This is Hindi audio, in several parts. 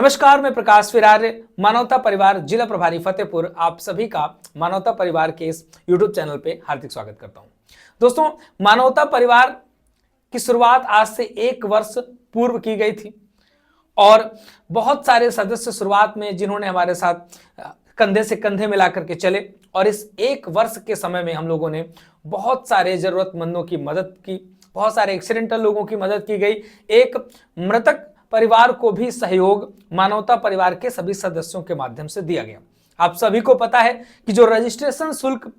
नमस्कार, मैं प्रकाश विरार्य, मानवता परिवार जिला प्रभारी फतेहपुर, आप सभी का मानवता परिवार के इस YouTube चैनल पे हार्दिक स्वागत करता हूं। दोस्तों, मानवता परिवार की शुरुआत आज से 1 वर्ष पूर्व की गई थी और बहुत सारे सदस्य शुरुआत में जिन्होंने हमारे साथ कंधे से कंधे मिलाकर के चले और इस 1 वर्ष के समय में हम लोगों ने बहुत सारे जरूरतमंदों की मदद की, बहुत सारे एक्सीडेंटल लोगों की मदद की गई। एक मृतक परिवार को भी सहयोग मानवता परिवार के सभी सदस्यों के माध्यम से दिया गया। आप सभी को पता है कि जो रजिस्ट्रेशन शुल्क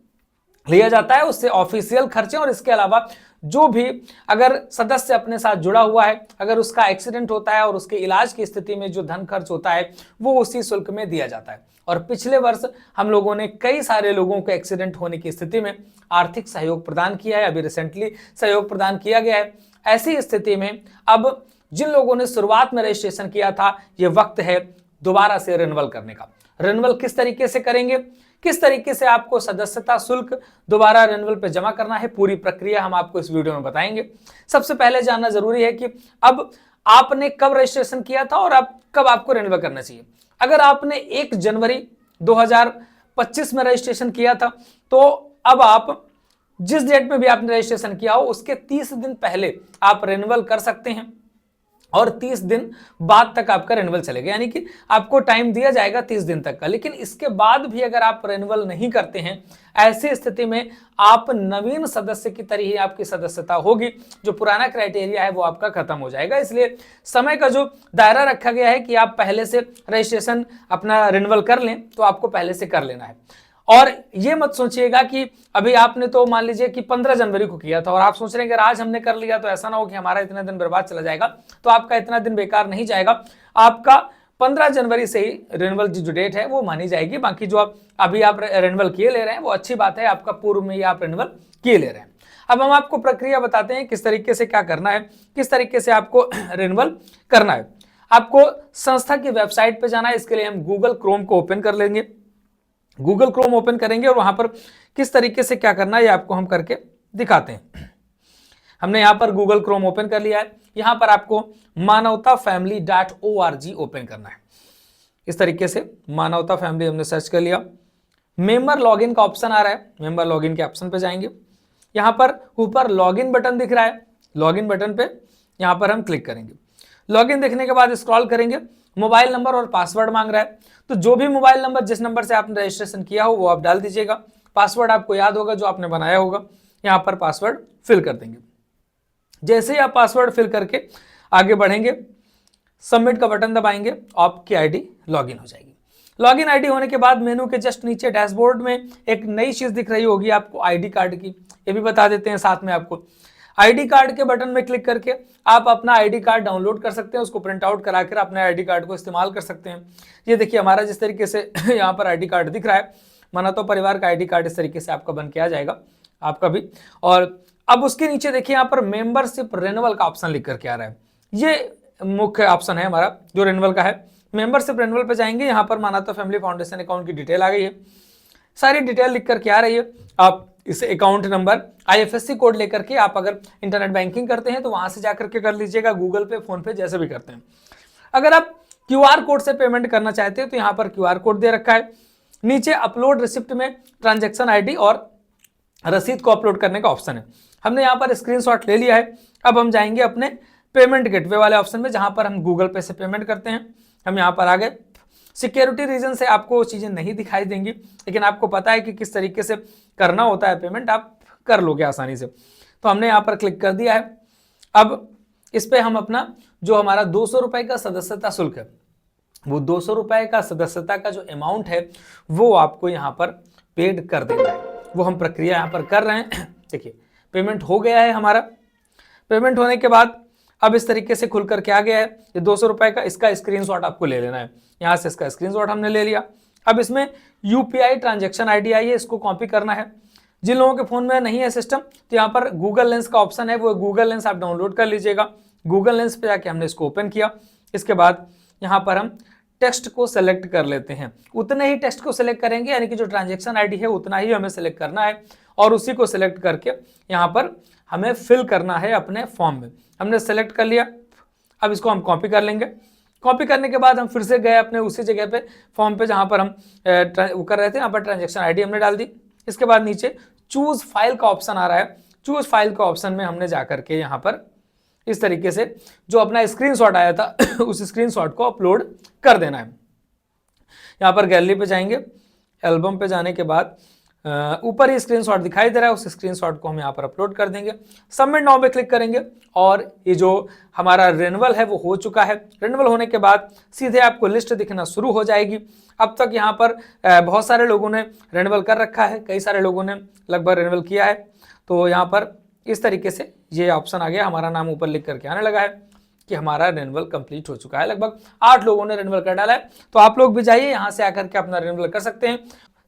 लिया जाता है उससे ऑफिशियल खर्चे और इसके अलावा जो भी अगर सदस्य अपने साथ जुड़ा हुआ है, अगर उसका एक्सीडेंट होता है और उसके इलाज की स्थिति में जो धन खर्च होता है वो उसी शुल्क में दिया जाता है। और पिछले वर्ष हम लोगों ने कई सारे लोगों को एक्सीडेंट होने की स्थिति में आर्थिक सहयोग प्रदान किया है, अभी रिसेंटली सहयोग प्रदान किया गया है। ऐसी स्थिति में अब जिन लोगों ने शुरुआत में रजिस्ट्रेशन किया था, ये वक्त है दोबारा से रिन्यूअल करने का। रिन्यूअल किस तरीके से करेंगे, किस तरीके से आपको सदस्यता शुल्क दोबारा रिन्यूअल पे जमा करना है, पूरी प्रक्रिया हम आपको इस वीडियो में बताएंगे। सबसे पहले जानना जरूरी है कि अब आपने कब रजिस्ट्रेशन किया था और अब कब आपको रिन्यूअल करना चाहिए। अगर आपने 1 जनवरी 2025 में रजिस्ट्रेशन किया था तो अब आप जिस डेट में भी आपने रजिस्ट्रेशन किया हो उसके 30 दिन पहले आप रिन्यूअल कर सकते हैं और 30 दिन बाद तक आपका रिन्यूअल चलेगा, यानी कि आपको टाइम दिया जाएगा 30 दिन तक का। लेकिन इसके बाद भी अगर आप रिन्यूअल नहीं करते हैं, ऐसी स्थिति में आप नवीन सदस्य की तरह ही आपकी सदस्यता होगी, जो पुराना क्राइटेरिया है वो आपका खत्म हो जाएगा। इसलिए समय का जो दायरा रखा गया है कि आप पहले से रजिस्ट्रेशन अपना रिन्यूअल कर लें, तो आपको पहले से कर लेना है। और ये मत सोचिएगा कि अभी आपने तो मान लीजिए कि 15 जनवरी को किया था और आप सोच रहे हैं कि आज हमने कर लिया तो ऐसा ना हो कि हमारा इतना दिन बर्बाद चला जाएगा। तो आपका इतना दिन बेकार नहीं जाएगा, आपका 15 जनवरी से ही रिन्यूअल जो डेट है वो मानी जाएगी। बाकी जो अभी आप रिन्यूअल किए ले रहे हैं वो अच्छी बात है, आपका पूर्व में ही आप रिन्यूअल किए ले रहे हैं। अब हम आपको प्रक्रिया बताते हैं किस तरीके से क्या करना है, किस तरीके से आपको रिन्यूअल करना है। आपको संस्था की वेबसाइट पर जाना है। इसके लिए हम गूगल क्रोम को ओपन कर लेंगे, गूगल क्रोम ओपन करेंगे और वहां पर किस तरीके से क्या करना है ये आपको हम करके दिखाते हैं। हमने यहां पर गूगल क्रोम ओपन कर लिया है। यहां पर आपको manavtafamily.org ओपन करना है। इस तरीके से मानवता फैमिली हमने सर्च कर लिया। मेंबर लॉगिन का ऑप्शन आ रहा है, मेंबर लॉगिन के ऑप्शन पे जाएंगे। यहां पर ऊपर लॉगिन बटन दिख रहा है, लॉगिन बटन पे यहां पर हम क्लिक करेंगे। लॉगिन देखने के बाद स्क्रॉल करेंगे, मोबाइल नंबर और पासवर्ड मांग रहा है। तो जो भी मोबाइल नंबर जिस नंबर से आपने रजिस्ट्रेशन किया हो वो आप डाल दीजिएगा। पासवर्ड आपको याद होगा जो आपने बनाया होगा, यहाँ पर पासवर्ड फिल कर देंगे। जैसे ही आप पासवर्ड फिल करके आगे बढ़ेंगे, सबमिट का बटन दबाएंगे, आपकी आईडी लॉगिन हो जाएगी। लॉगिन आईडी होने के बाद मेनू के जस्ट नीचे डैशबोर्ड में एक नई चीज दिख रही होगी आपको आईडी कार्ड की, ये भी बता देते हैं साथ में आपको। आईडी कार्ड के बटन में क्लिक करके आप अपना आईडी कार्ड डाउनलोड कर सकते हैं, उसको प्रिंट आउट कराकर अपने आईडी कार्ड को इस्तेमाल कर सकते हैं। ये देखिए हमारा जिस तरीके से यहाँ पर आईडी कार्ड दिख रहा है, मानवता परिवार का आईडी कार्ड इस तरीके से आपका बन के आ जाएगा, आपका भी। और अब उसके नीचे देखिए यहाँ पर मेंबरशिप रिन्यूअल का ऑप्शन लिख करके आ रहा है। ये मुख्य ऑप्शन है हमारा जो रिन्यूअल का है। मेंबरशिप रिन्यूअल पर जाएंगे, यहाँ पर मानवता फैमिली फाउंडेशन अकाउंट की डिटेल आ गई है, सारी डिटेल लिख करके आ रही है। आप इस अकाउंट नंबर IFSC कोड लेकर के आप अगर इंटरनेट बैंकिंग करते हैं तो वहां से जाकर के कर लीजिएगा, गूगल पे, फोन पे, जैसे भी करते हैं। अगर आप QR कोड से पेमेंट करना चाहते हैं तो यहाँ पर QR कोड दे रखा है। नीचे अपलोड रिसिप्ट में ट्रांजैक्शन ID और रसीद को अपलोड करने का ऑप्शन है। हमने यहाँ पर स्क्रीनशॉट ले लिया है। अब हम जाएंगे अपने पेमेंट गेटवे वाले ऑप्शन में, जहां पर हम गूगल पे से पेमेंट करते हैं। हम यहाँ पर आ गए। सिक्योरिटी रीजन से आपको चीजें नहीं दिखाई देंगी, लेकिन आपको पता है कि किस तरीके से करना होता है पेमेंट, आप कर लोगे आसानी से। तो हमने यहाँ पर क्लिक कर दिया है। अब इस पे हम अपना जो हमारा 200 रुपए का सदस्यता शुल्क है, वो 200 रुपए का सदस्यता का जो अमाउंट है वो आपको यहाँ पर पेड कर देना है। वो हम प्रक्रिया यहाँ पर कर रहे हैं। देखिए पेमेंट हो गया है हमारा। पेमेंट होने के बाद अब इस तरीके से खुल करके आ गया है। ये 200 रुपए का, इसका स्क्रीनशॉट आपको ले लेना है। यहाँ से इसका स्क्रीनशॉट हमने ले लिया। अब इसमें UPI ट्रांजैक्शन ID आई है, इसको कॉपी करना है। जिन लोगों के फोन में नहीं है सिस्टम तो यहाँ पर गूगल लेंस का ऑप्शन है, वो गूगल लेंस आप डाउनलोड कर लीजिएगा। गूगल लेंस पे जाके हमने इसको ओपन किया। इसके बाद यहाँ पर हम टेक्स्ट को सेलेक्ट कर लेते हैं। उतने ही टेक्स्ट को सिलेक्ट करेंगे, यानी कि जो ट्रांजैक्शन ID है उतना ही हमें सिलेक्ट करना है और उसी को सिलेक्ट करके यहाँ पर हमें फिल करना है अपने फॉर्म में। हमने सेलेक्ट कर लिया। अब इसको हम कॉपी कर लेंगे कॉपी करने के बाद हम फिर से गए अपने उसी जगह पे फॉर्म पे जहां पर हम वो कर रहे थे, यहाँ पर ट्रांजेक्शन आईडी हमने डाल दी। इसके बाद नीचे चूज फाइल का ऑप्शन आ रहा है, चूज फाइल का ऑप्शन में हमने जाकर के यहाँ पर इस तरीके से जो अपना स्क्रीनशॉट आया था उस स्क्रीनशॉट को अपलोड कर देना है। यहाँ पर गैलरी पे जाएंगे, एल्बम पे जाने के बाद ऊपर ही स्क्रीनशॉट दिखाई दे रहा है, उस स्क्रीनशॉट को हम यहाँ पर अपलोड कर देंगे। सबमिट नाउ पे क्लिक करेंगे और ये जो हमारा रिन्यूअल है वो हो चुका है। रिन्यूअल होने के बाद सीधे आपको लिस्ट दिखना शुरू हो जाएगी। अब तक यहाँ पर बहुत सारे लोगों ने रिन्यूअल कर रखा है, कई सारे लोगों ने लगभग रिन्यूअल किया है। तो यहाँ पर इस तरीके से ये ऑप्शन आ गया, हमारा नाम ऊपर लिख करके आने लगा है कि हमारा रिन्यूअल कंप्लीट हो चुका है। लगभग 8 लोगों ने रिन्यूअल कर डाला है। तो आप लोग भी जाइए, यहाँ से आकर के अपना रिन्यूअल कर सकते हैं।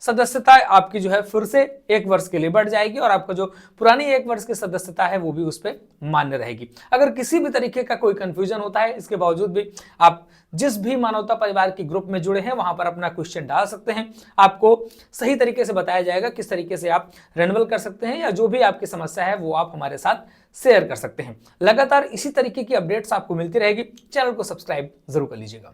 सदस्यता आपकी जो है फिर से 1 वर्ष के लिए बढ़ जाएगी और आपका जो पुरानी 1 वर्ष की सदस्यता है वो भी उस पर मान्य रहेगी। अगर किसी भी तरीके का कोई कंफ्यूजन होता है, इसके बावजूद भी आप जिस भी मानवता परिवार के ग्रुप में जुड़े हैं वहां पर अपना क्वेश्चन डाल सकते हैं। आपको सही तरीके से बताया जाएगा किस तरीके से आप रिन्यूअल कर सकते हैं, या जो भी आपकी समस्या है वो आप हमारे साथ शेयर कर सकते हैं। लगातार इसी तरीके की अपडेट्स आपको मिलती रहेगी। चैनल को सब्सक्राइब जरूर कर लीजिएगा।